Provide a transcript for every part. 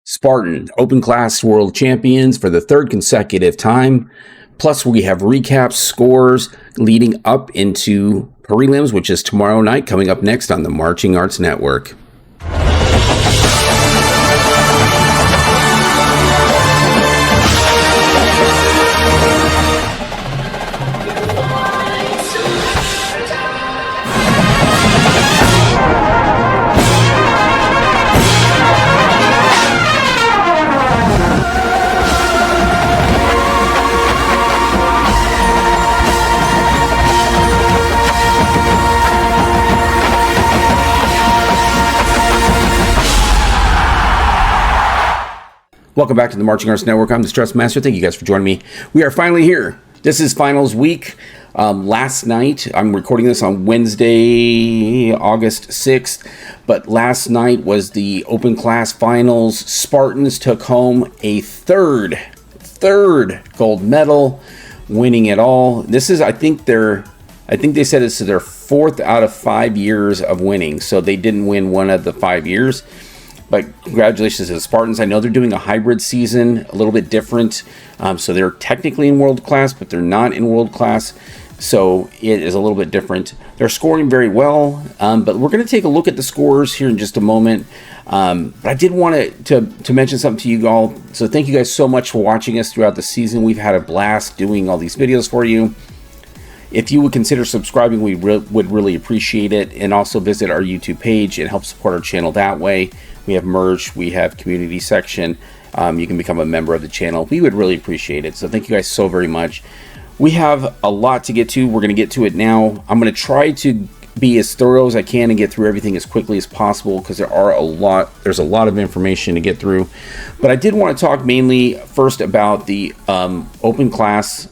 Spartan Open Class World Champions for the third consecutive time. Plus, we have recaps, scores leading up into Prelims, which is tomorrow night, coming up next on the Marching Arts Network. Welcome back to the Marching Arts Network. I'm the Stress Master. Thank you guys for joining me. We are finally here. This is finals week. Last night, I'm recording this on Wednesday, August 6th, but last night was the Open Class Finals. Spartans took home a third gold medal, winning it all. This is, I think they said this is their 4th out of 5 years of winning, so they didn't win one of the 5 years. But congratulations to the Spartans. I know they're doing a hybrid season, a little bit different. So they're technically in world class, but they're not in world class. So it is a little bit different. They're scoring very well, but we're going to take a look at the scores here in just a moment. But I did want to mention something to you all. So thank you guys so much for watching us throughout the season. We've had a blast doing all these videos for you. If you would consider subscribing, we would really appreciate it. And also visit our YouTube page and help support our channel that way. We have merch, we have community section. You can become a member of the channel. We would really appreciate it. So thank you guys so very much. We have a lot to get to. We're going to get to it now. I'm going to try to be as thorough as I can and get through everything as quickly as possible because there's a lot of information to get through. But I did want to talk mainly first about the Open Class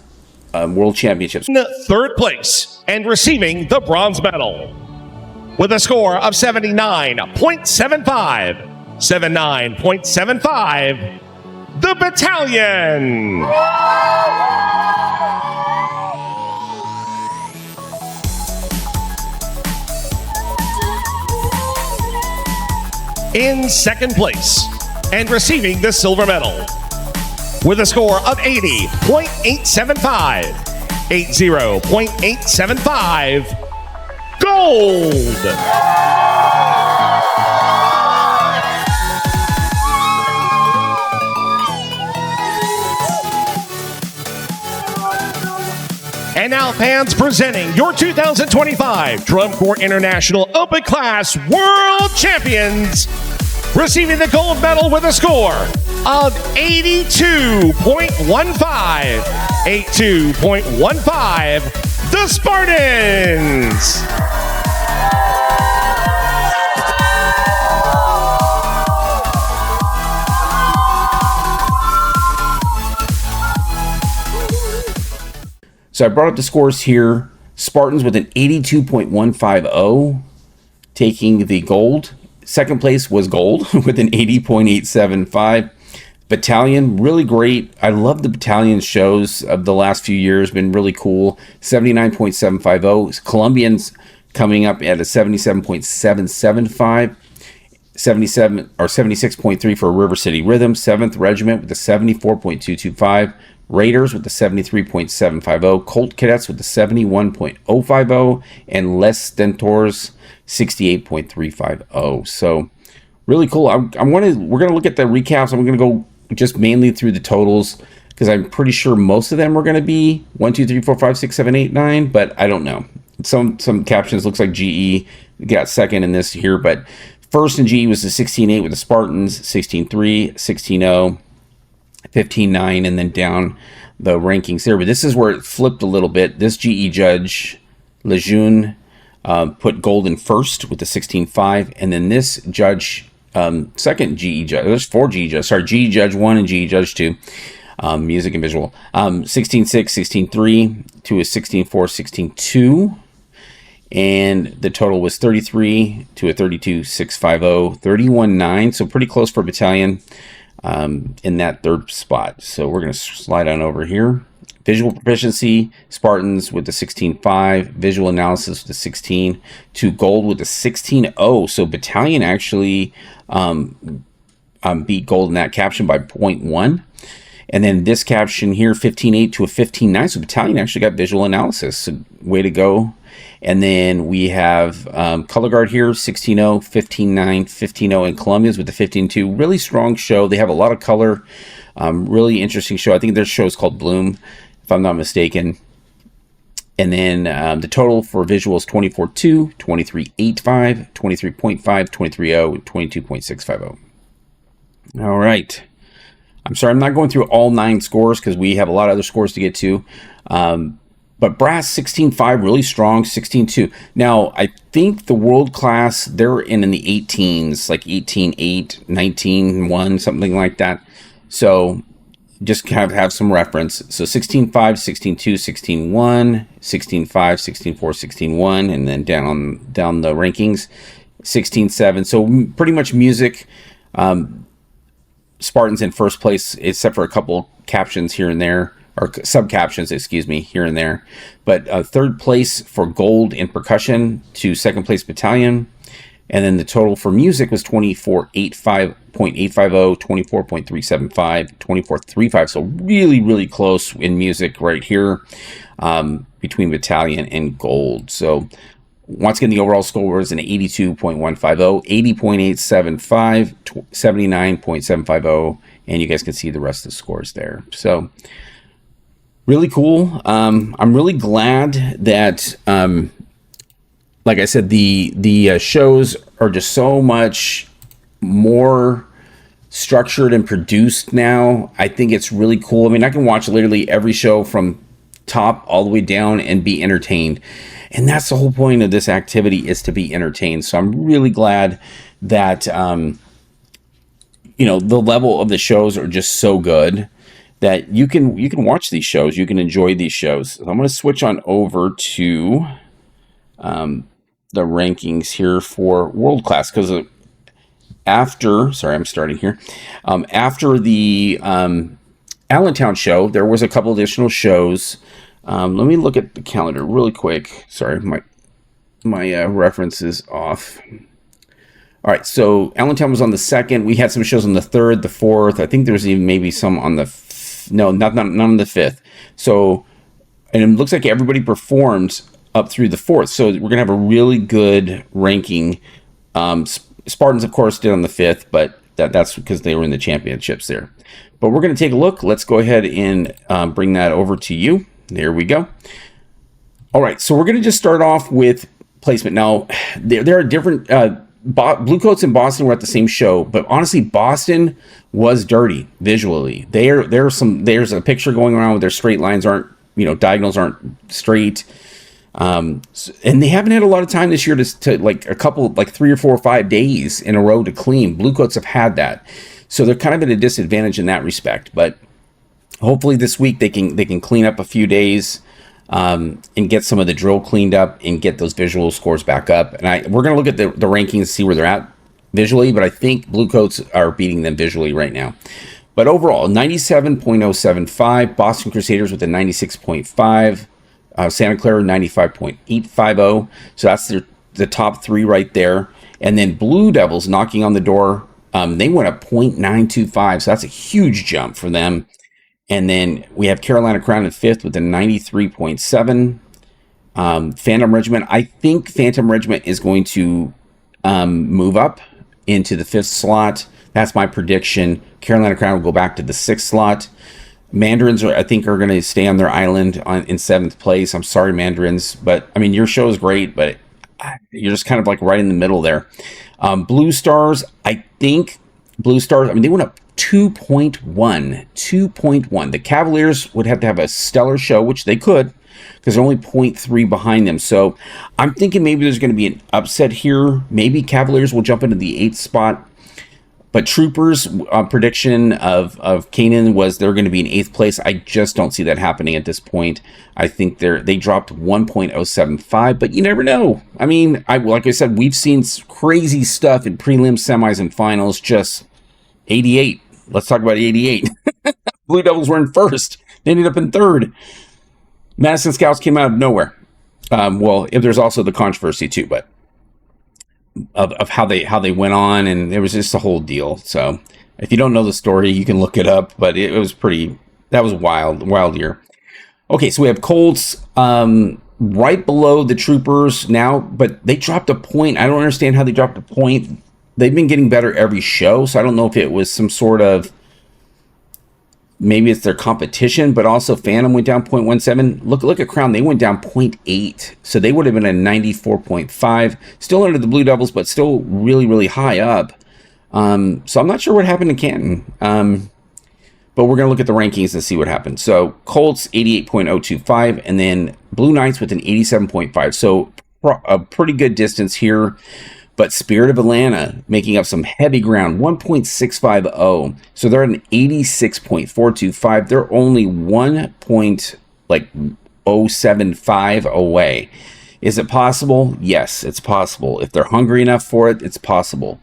World Championships. In third place and receiving the bronze medal with a score of 79.75, the Battalion. In second place and receiving the silver medal with a score of 80.875, gold. And now, fans, presenting your 2025 Drum Corps International Open Class World Champions, receiving the gold medal with a score of 82.15, the Spartans. So I brought up the scores here. Spartans with an 82.150, taking the gold. Second place was gold with an 80.875. Battalion, really great. I love the Battalion shows of the last few years. Been really cool. 79.750. Colombians coming up at a 77.775. 76.3 for River City Rhythm. 7th Regiment with a 74.225. Raiders with the 73.750, Colt Cadets with the 71.050, and Les Stentors 68.350. So really cool. We're gonna look at the recaps. I'm gonna go just mainly through the totals because I'm pretty sure most of them are gonna be 1, 2, 3, 4, 5, 6, 7, 8, 9, but I don't know. Some captions looks like GE got second in this here, but first in GE was the 16.8 with the Spartans, 16.3, 16.0. 15.9, and then down the rankings there. But this is where it flipped a little bit. This GE judge, Lejeune, put gold in first with the 16.5, and then this judge, second GE judge, there's 4 GE judges, sorry, GE judge 1 and GE judge 2, music and visual, 16.6, 16.3 to a 16.4, 16.2, and the total was 33 to a 32.650, 31.9, so pretty close for Battalion. In that third spot. So we're going to slide on over here. Visual proficiency, Spartans with the 16.5, visual analysis with the 16, to gold with the 16.0. So Battalion actually beat gold in that caption by 0.1. And then this caption here, 15.8 to a 15.9. So Battalion actually got visual analysis. So way to go. And then we have Color Guard here, 16.0, 15.9, 15.0, and Columbia's with the 15.2. Really strong show. They have a lot of color. Really interesting show. I think their show is called Bloom, if I'm not mistaken. And then the total for visuals, 24.2, 23.85, 23.5, 23.0, and 22.650. All right. I'm sorry, I'm not going through all 9 scores because we have a lot of other scores to get to. But brass, 16.5, really strong, 16.2. Now, I think the world class, they're in the 18s, like 18.8, 19.1, something like that. So just kind of have some reference. So 16.5, 16.2, 16.1, 16.5, 16.4, 16.1, and then down the rankings, 16.7. So pretty much music. Spartans in first place, except for a couple captions here and there, or sub captions, excuse me, here and there. But third place for gold in percussion to second place Battalion. And then the total for music was 24.850, 24.375, 24.35. So really, really close in music right here between Battalion and gold. So once again, the overall score was an 82.150, 80.875, 79.750, and you guys can see the rest of the scores there. So really cool. I'm really glad that, like I said, the shows are just so much more structured and produced now. I think it's really cool. I mean, I can watch literally every show from top all the way down and be entertained. And that's the whole point of this activity, is to be entertained. So I'm really glad that, the level of the shows are just so good that you can watch these shows. You can enjoy these shows. So I'm going to switch on over to the rankings here for world class, because after the Allentown show, there was a couple additional shows. Let me look at the calendar really quick. Sorry, my reference is off. All right, so Allentown was on the 2nd. We had some shows on the 3rd, the 4th. I think there's even maybe some on the none on the 5th. So, and it looks like everybody performed up through the 4th. So we're gonna have a really good ranking. Spartans, of course, did on the 5th, but that's because they were in the championships there. But we're gonna take a look. Let's go ahead and bring that over to you. There we go. All right, so we're going to just start off with placement. Now, there are different... Bluecoats and Boston were at the same show, but honestly, Boston was dirty visually. There's a picture going around where their straight lines aren't, diagonals aren't straight. And they haven't had a lot of time this year to like a couple, like 3 or 4 or 5 days in a row to clean. Bluecoats have had that. So they're kind of at a disadvantage in that respect, but hopefully this week they can clean up a few days and get some of the drill cleaned up and get those visual scores back up. And we're going to look at the rankings and see where they're at visually, but I think Bluecoats are beating them visually right now. But overall, 97.075, Boston Crusaders with a 96.5, Santa Clara 95.850. So that's the top 3 right there. And then Blue Devils knocking on the door. They went up 0.925, so that's a huge jump for them. And then we have Carolina Crown in 5th with a 93.7. Phantom Regiment. I think Phantom Regiment is going to move up into the 5th slot. That's my prediction. Carolina Crown will go back to the 6th slot. Mandarins, I think, are going to stay on their island in 7th place. I'm sorry, Mandarins. But, I mean, your show is great, but you're just kind of like right in the middle there. Blue Stars, I think Blue Stars, I mean, they went up 2.1. The Cavaliers would have to have a stellar show, which they could, because they're only 0.3 behind them. So I'm thinking maybe there's going to be an upset here. Maybe Cavaliers will jump into the 8th spot. But Troopers' prediction of Canaan was they're going to be in 8th place. I just don't see that happening at this point. I think they dropped 1.075, but you never know. I mean, like I said, we've seen crazy stuff in prelims, semis, and finals. Just 88. Let's talk about 88. Blue Devils were in 1st. They ended up in 3rd. Madison Scouts came out of nowhere. Well, if there's also the controversy too, but of how they went on, and it was just a whole deal. So If you don't know the story, you can look it up, but it was that was wild year. Okay, so we have Colts right below the Troopers now, but they dropped a point. I don't understand how they dropped a point. They've been getting better every show, so I don't know if it was some sort of, maybe it's their competition, but also Phantom went down 0.17. Look at Crown, they went down 0.8, so they would have been a 94.5. Still under the Blue Devils, but still really, really high up. So I'm not sure what happened to Canton. But we're going to look at the rankings and see what happens. So Colts 88.025, and then Blue Knights with an 87.5. So a pretty good distance here. But Spirit of Atlanta making up some heavy ground, 1.650. So they're at an 86.425. They're only 1.075 away. Is it possible? Yes, it's possible. If they're hungry enough for it, it's possible.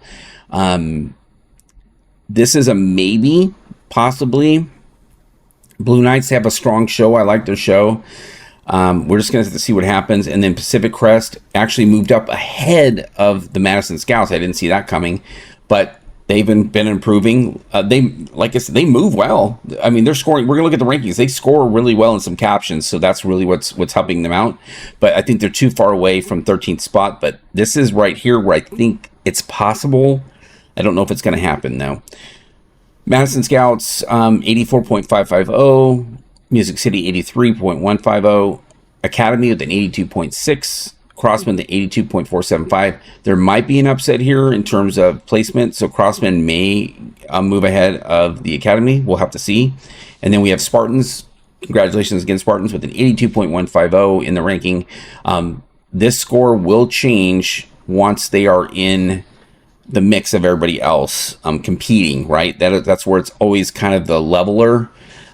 This is a maybe. Possibly. Blue Knights have a strong show. I like their show. We're just going to have to see what happens. And then Pacific Crest actually moved up ahead of the Madison Scouts. I didn't see that coming, but they've been improving. Like I said, they move well. I mean, they're scoring. We're going to look at the rankings. They score really well in some captions, so that's really what's helping them out. But I think they're too far away from 13th spot. But this is right here where I think it's possible. I don't know if it's going to happen though. Madison Scouts, 84.550. Music City, 83.150. Academy with an 82.6. Crossman, the 82.475. There might be an upset here in terms of placement, so Crossman may move ahead of the Academy. We'll have to see. And then we have Spartans. Congratulations again, Spartans, with an 82.150 in the ranking. This score will change once they are in the mix of everybody else competing, right? That's where it's always kind of the leveler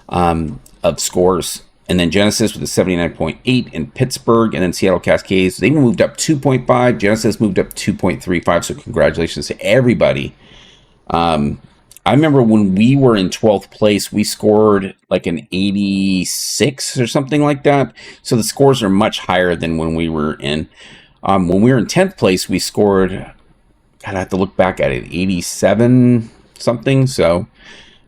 of scores. And then Genesis with a 79.8 in Pittsburgh, and then Seattle Cascades. They moved up 2.5. Genesis moved up 2.35. So congratulations to everybody. I remember when we were in 12th place, we scored like an 86 or something like that. So the scores are much higher than when we were in. When we were in 10th place, we scored, God, I have to look back at it, 87 something. So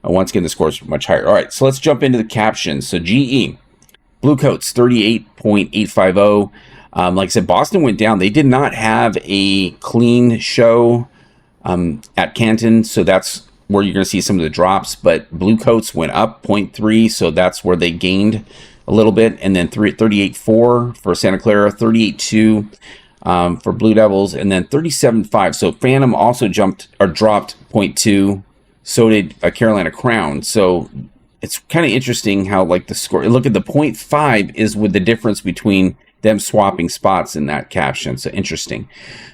once again, the scores are much higher. All right, so let's jump into the captions. So GE, Bluecoats, 38.850. Like I said, Boston went down. They did not have a clean show at Canton, so that's where you're going to see some of the drops. But Bluecoats went up 0.3, so that's where they gained a little bit. And then 38.4 for Santa Clara, 38.2 for Blue Devils, and then 37.5. So Phantom also dropped 0.2. So did Carolina Crown. So it's kind of interesting how, like, the score. Look at the 0.5 is with the difference between them swapping spots in that caption. So interesting.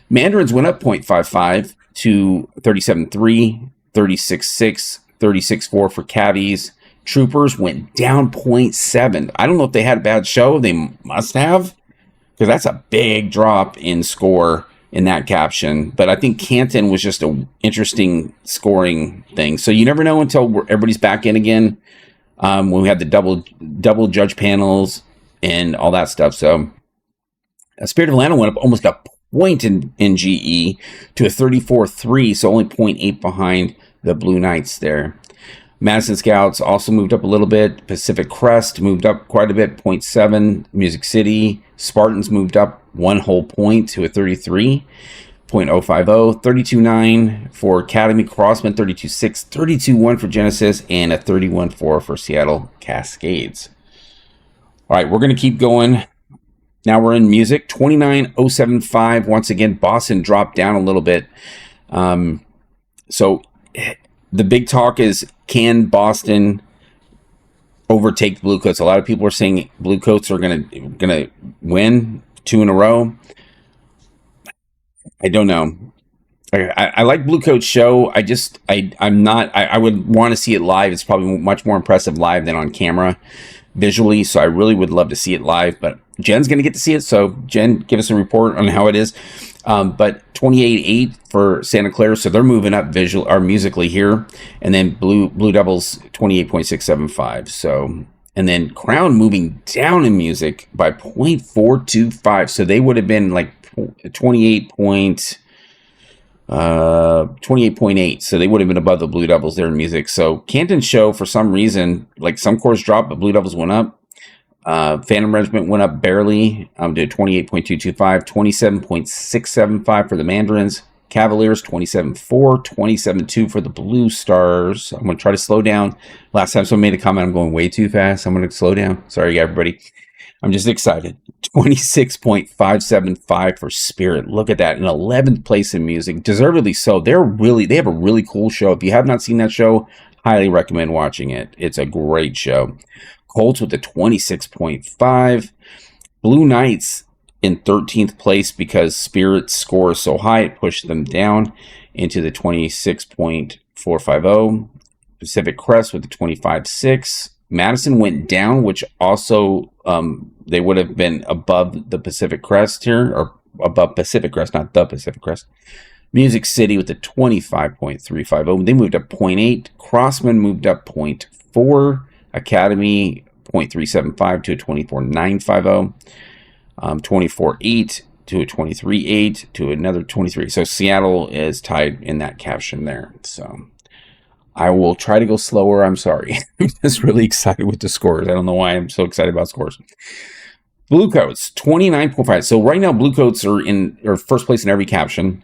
Mandarins went up 0.55 to 37.3, 36.6, 36.4 for Cavies. Troopers went down 0.7. I don't know if they had a bad show. They must have, because that's a big drop in score in that caption. But I think Canton was just an interesting scoring thing. So you never know until everybody's back in again, when we had the double judge panels and all that stuff. So Spirit of Atlanta went up almost a point in GE to a 34.3, so only 0.8 behind the Blue Knights there. Madison Scouts also moved up a little bit. Pacific Crest moved up quite a bit, 0.7. Music City, Spartans moved up 1 whole point to a 33.050. 32.9 for Academy. Crossman, 32.6. 32.1 for Genesis, and a 31.4 for Seattle Cascades. All right, we're going to keep going. Now we're in music. 29.075. Once again, Boston dropped down a little bit. So the big talk is, can Boston overtake Bluecoats? A lot of people are saying Bluecoats are gonna win 2 in a row. I don't know. I like Bluecoats' show. I would want to see it live. It's probably much more impressive live than on camera visually. So I really would love to see it live. But Jen's gonna get to see it. So Jen, give us a report on how it is. But 28.8 for Santa Clara, so they're moving up musically here, and then Blue Devils 28.675. So, and then Crown moving down in music by 0.425, so they would have been like 28 point. 28.8. So they would have been above the Blue Devils there in music. So Canton's show, for some reason, like some cores dropped, but Blue Devils went up. Phantom Regiment went up barely, to 28.225, 27.675 for the Mandarins. Cavaliers 27.4, 27.2 for the Blue Stars. I'm going to try to slow down. Last time someone made a comment, I'm going way too fast. I'm going to slow down. Sorry, everybody. I'm just excited. 26.575 for Spirit. Look at that. In 11th place in music. Deservedly so. They have a really cool show. If you have not seen that show, highly recommend watching it. It's a great show. Colts with a 26.5. Blue Knights in 13th place because Spirit's score is so high, it pushed them down into the 26.450. Pacific Crest with the 25.6. Madison went down, which also they would have been above the Pacific Crest here, or above Pacific Crest, not the Pacific Crest. Music City with the 25.350. They moved up 0.8. Crossman moved up 0.4. Academy 0.375 to a 24.950. 24.8 to a 23.8 to another 23. So Seattle is tied in that caption there. So I will try to go slower. I'm sorry. I'm just really excited with the scores. I don't know why I'm so excited about scores. Bluecoats 29.5. So right now Bluecoats are first place in every caption.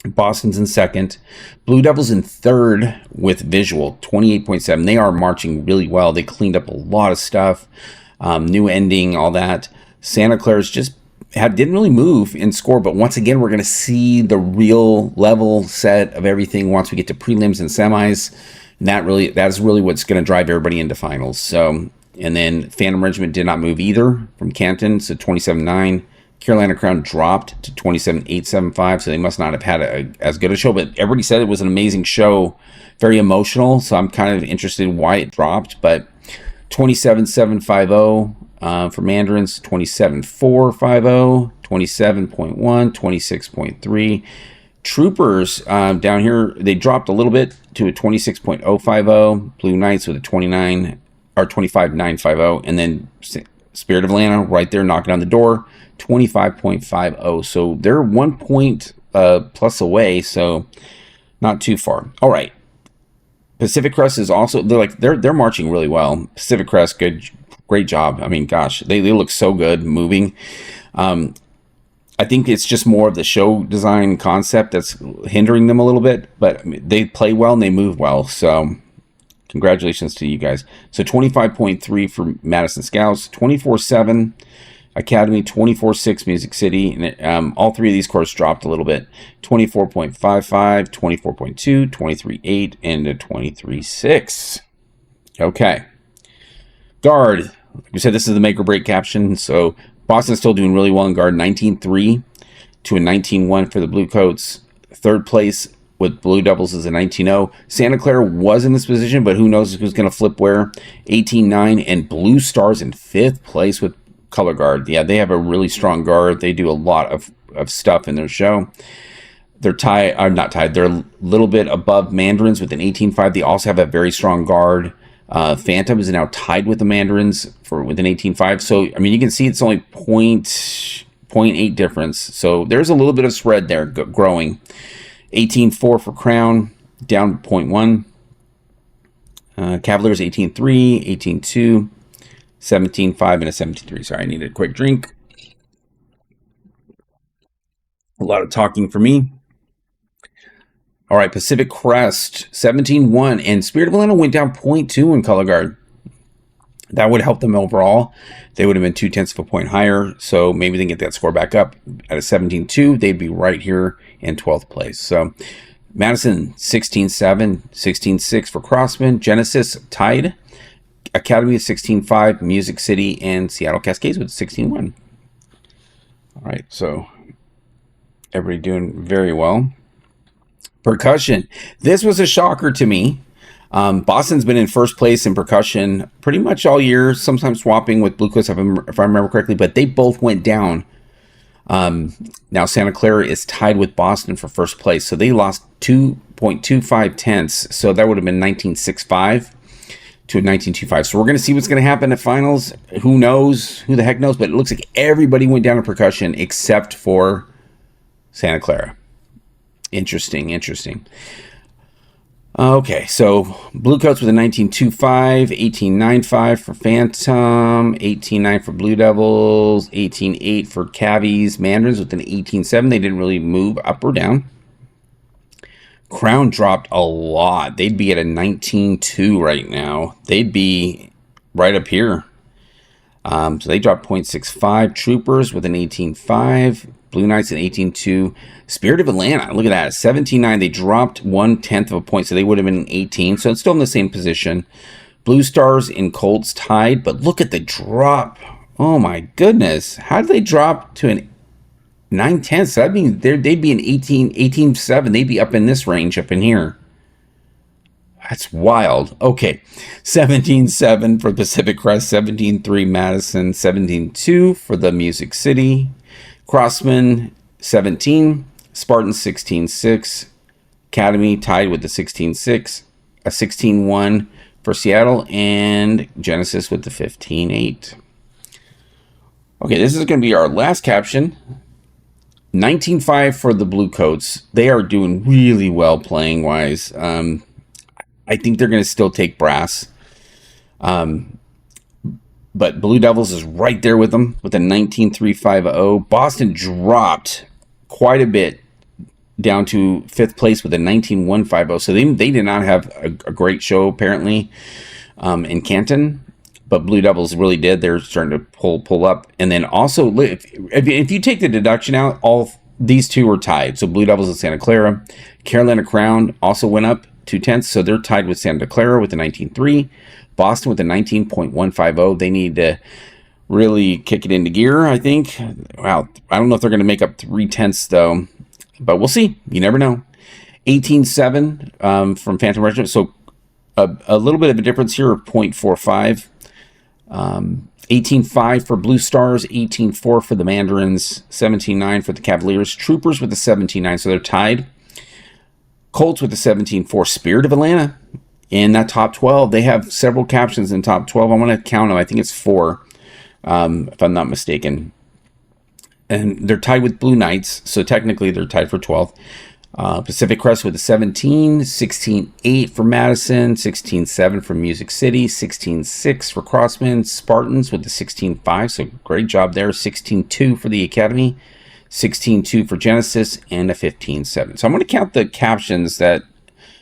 Boston's in second. Blue Devils in third with visual 28.7. They are marching really well. They cleaned up a lot of stuff. New ending, all that. Santa Clara's didn't really move in score, but once again, we're going to see the real level set of everything once we get to prelims and semis. And that is really what's going to drive everybody into finals. So, and then Phantom Regiment did not move either from Canton, so 27.9. Carolina Crown dropped to 27.875, so they must not have had as good a show, but everybody said it was an amazing show, very emotional, so I'm kind of interested in why it dropped, but 27.750 for Mandarins, 27.450, 27.1, 26.3. Troopers down here, they dropped a little bit to a 26.050. Blue Knights with a 25.950, and then Spirit of Atlanta right there knocking on the door, 25.50. So they're 1 point plus away, so not too far. All right. Pacific Crest is also they're marching really well. Pacific Crest, great job. I mean, gosh, they look so good moving. I think it's just more of the show design concept that's hindering them a little bit, but they play well and they move well. So congratulations to you guys. So 25.3 for Madison Scouts, 24.7 Academy, 24.6 Music City, and all three of these scores dropped a little bit. 24.55, 24.2, 23.8, and a 23.6. Okay. Guard. Like we said, this is the make or break caption. So Boston's still doing really well in guard. 19.3 to a 19.1 for the Bluecoats. Third place with Blue Devils is a 19.0. Santa Clara was in this position, but who knows who's going to flip where. 18.9, and Blue Stars in fifth place with color guard. Yeah, they have a really strong guard. They do a lot of stuff in their show. They're tied. I'm not tied. They're a little bit above Mandarins with an 18.5. They also have a very strong guard. Phantom is now tied with the Mandarins with an 18.5. So, I mean, you can see it's only 0.8 difference. So there's a little bit of spread there growing. 18.4 for Crown, down 0.1. Cavaliers 18.3, 18.2. 17.5 and a 17.3. Sorry, I needed a quick drink. A lot of talking for me. All right, Pacific Crest, 17.1. And Spirit of Atlanta went down 0.2 in color guard. That would help them overall. They would have been 0.2 of a point higher. So maybe they can get that score back up. At a 17.2, they'd be right here in 12th place. So Madison, 16.7, 16.6 for Crossman. Genesis tied. Academy is 16.5, Music City and Seattle Cascades with 16.1. All right, so everybody doing very well. Percussion. This was a shocker to me. Boston's been in first place in percussion pretty much all year, sometimes swapping with Bluecoats if I remember correctly, but they both went down. Now Santa Clara is tied with Boston for first place, so they lost 2.25 tenths, so that would have been 19.65. to a 19.25. So we're going to see what's going to happen at finals. Who knows? Who the heck knows? But it looks like everybody went down to percussion except for Santa Clara. Interesting, interesting. Okay, so Bluecoats with a 19.25, 18.95 for Phantom, 18.9 for Blue Devils, 18.8 for Cavies. Mandarins with an 18.7. They didn't really move up or down. Crown dropped a lot. They'd be at a 19.2 right now. They'd be right up here. So they dropped 0.65. Troopers with an 18.5. Blue Knights an 18.2. Spirit of Atlanta, look at that, 17.9. They dropped 1/10 of a point, so they would have been 18. So it's still in the same position. Blue Stars and Colts tied, but look at the drop. Oh my goodness. How did they drop to an 9/10? So that means they'd be an 18.7. They'd be up in this range, up in here. That's wild. Okay. 17.7 for Pacific Crest, 17.3 Madison, 17.2 for the Music City. Crossman 17, Spartans 16.6, Academy tied with the 16.6, a 16.1 for Seattle, and Genesis with the 15.8. Okay, this is going to be our last caption. 19.5 for the Bluecoats. They are doing really well playing wise. I think they're going to still take brass. But Blue Devils is right there with them with a 19.350. Boston dropped quite a bit down to 5th place with a 19.150. So they did not have a great show apparently in Canton, but Blue Devils really did. They're starting to pull up. And then also, if you take the deduction out, all these two are tied. So Blue Devils and Santa Clara. Carolina Crown also went up 0.2, so they're tied with Santa Clara with a 19.3. Boston with a 19.150. They need to really kick it into gear, I think. Wow, I don't know if they're going to make up 0.3 though, but we'll see. You never know. 18.7 from Phantom Regiment, so a little bit of a difference here of 0.45. 18.5 for Blue Stars, 18.4 for the Mandarins, 17.9 for the Cavaliers. Troopers with the 17.9, so they're tied. Colts with the 17.4. Spirit of Atlanta in that top 12. They have several captions in top 12. I want to count them. I think it's 4, if I'm not mistaken. And they're tied with Blue Knights, so technically they're tied for 12th. Pacific Crest with a 17, 16.8 for Madison, 16.7 for Music City, 16.6 for Crossman. Spartans with the 16.5, so great job there. 16.2 for the Academy, 16.2 for Genesis, and a 15.7. So I'm going to count the captions that,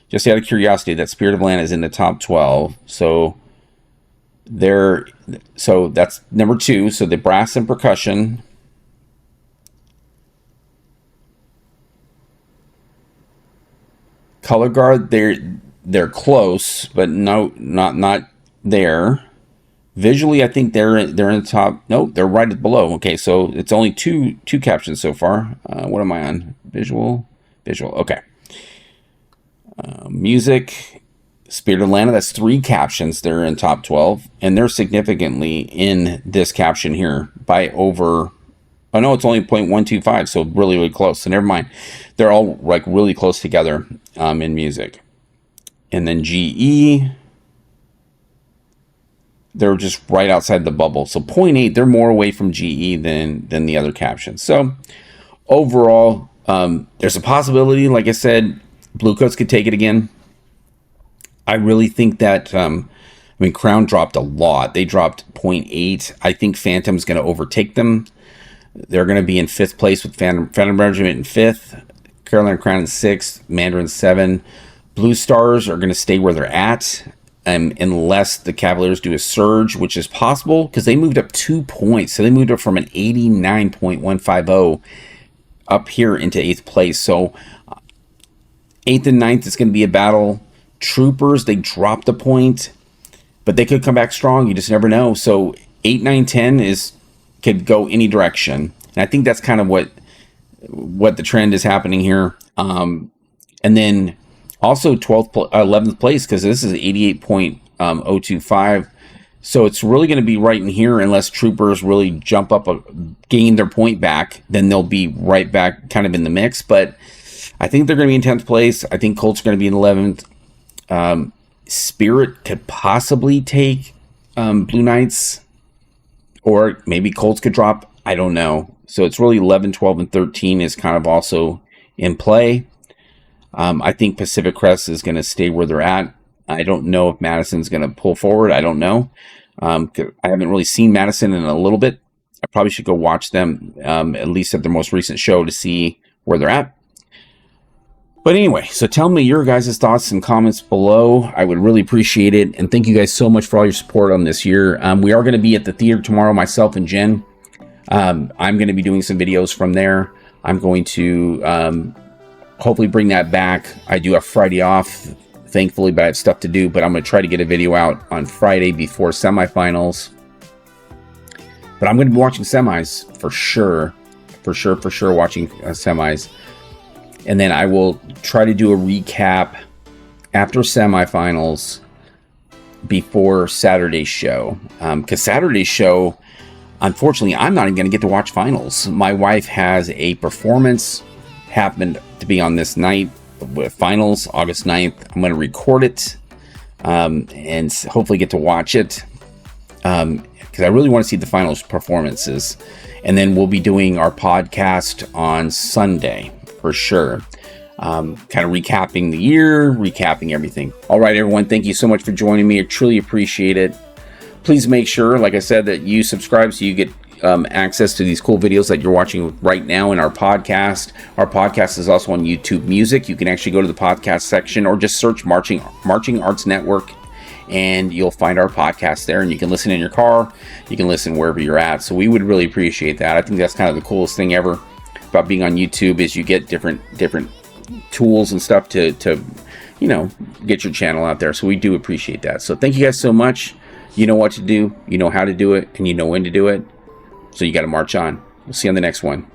just out of curiosity, that Spirit of Atlanta is in the top 12. So that's number 2. So the brass and percussion. Color guard, they're close, but no, not there. Visually, I think they're in the top. Nope, they're right below. Okay, so it's only two captions so far. What am I on? Visual. Okay. Music, Spirit of Atlanta. That's 3 captions. They're in top 12, and they're significantly in this caption here by over. Oh no, it's only 0.125, so really close. So never mind. They're all like really close together in music. And then GE, they're just right outside the bubble. So 0.8, they're more away from GE than the other captions. So overall, there's a possibility, like I said, Bluecoats could take it again. I really think that, Crown dropped a lot. They dropped 0.8. I think Phantom's going to overtake them. They're going to be in 5th place with Phantom Regiment in 5th. Carolina Crown in 6th. Mandarin 7. Blue Stars are going to stay where they're at, unless the Cavaliers do a surge, which is possible because they moved up 2 points. So they moved up from an 89.150 up here into 8th place. So 8th and 9th is going to be a battle. Troopers, they dropped a point, but they could come back strong. You just never know. So 8, 9, 10 could go any direction. And I think that's kind of what the trend is happening here. And then also 11th place, because this is 88.025. So it's really going to be right in here unless Troopers really jump up, gain their point back. Then they'll be right back kind of in the mix. But I think they're going to be in 10th place. I think Colts are going to be in 11th. Spirit could possibly take Blue Knights. Or maybe Colts could drop. I don't know. So it's really 11, 12, and 13 is kind of also in play. I think Pacific Crest is going to stay where they're at. I don't know if Madison's going to pull forward. I don't know. I haven't really seen Madison in a little bit. I probably should go watch them, at least at their most recent show, to see where they're at. But anyway, so tell me your guys' thoughts and comments below. I would really appreciate it. And thank you guys so much for all your support on this year. We are going to be at the theater tomorrow, myself and Jen. I'm going to be doing some videos from there. I'm going to hopefully bring that back. I do have Friday off, thankfully, but I have stuff to do. But I'm going to try to get a video out on Friday before semifinals. But I'm going to be watching semis for sure. For sure watching semis. And then I will try to do a recap after semifinals before Saturday's show. Because Saturday's show, unfortunately, I'm not even going to get to watch finals. My wife has a performance happened to be on this night with finals, August 9th. I'm going to record it and hopefully get to watch it. Because I really want to see the finals performances. And then we'll be doing our podcast on Sunday. For sure. Kind of recapping the year, recapping everything. All right, everyone. Thank you so much for joining me. I truly appreciate it. Please make sure, like I said, that you subscribe so you get access to these cool videos that you're watching right now in our podcast. Our podcast is also on YouTube Music. You can actually go to the podcast section or just search Marching Arts Network, and you'll find our podcast there, and you can listen in your car. You can listen wherever you're at. So we would really appreciate that. I think that's kind of the coolest thing ever about being on YouTube is you get different tools and stuff to get your channel out there. So we do appreciate that. So thank you guys so much. You know what to do, you know how to do it, and you know when to do it. So you got to march on. We'll see you on the next one.